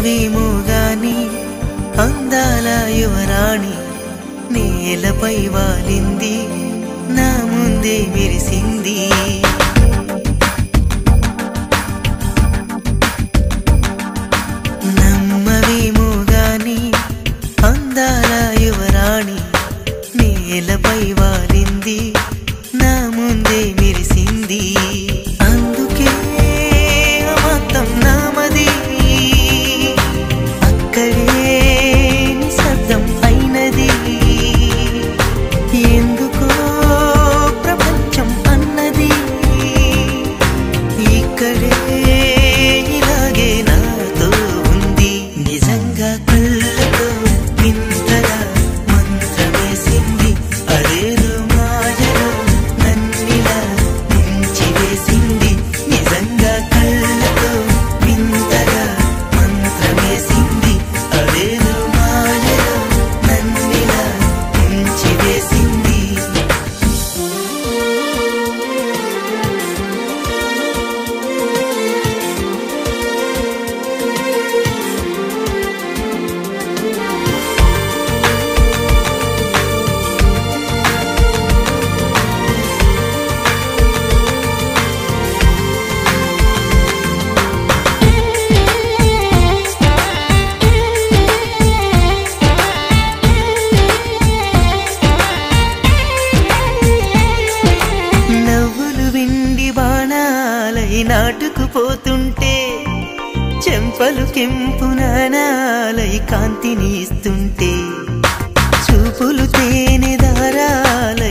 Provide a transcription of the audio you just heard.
నమ్మవేమో గాని అందాల యువరాణి నేలపై వాలింది, నా ముందే మెరిసింది. నమ్మవేమో గాని అందాల యువరాణి నేలపై వాలింది, నా ముందే మెరిసింది. అందుకే మొత్తం నామది, అక్కడే నిశ్శబ్దం అయినది. ఎందుకో ప్రపంచం అన్నది ఇక్కడే ఇలాగే నాతో ఉంది. నిజంగా కళ్ళతో వింతగా మంత్రమేసింది, అదేదో మాయలో నన్నిలా ముంచివేసింది. నిజంగా కళ్ళతో వింతగా మంత్రమేసింది, అదేదో మాయలో నన్నిలా ముంచివేసింది. నవ్వులు వెండి బాణాలై నాటుకుపోతుంటే, చెంపలు కెంపు నాణాలై కాంతిని ఇస్తుంటే, చూపులు తేనె దారాలై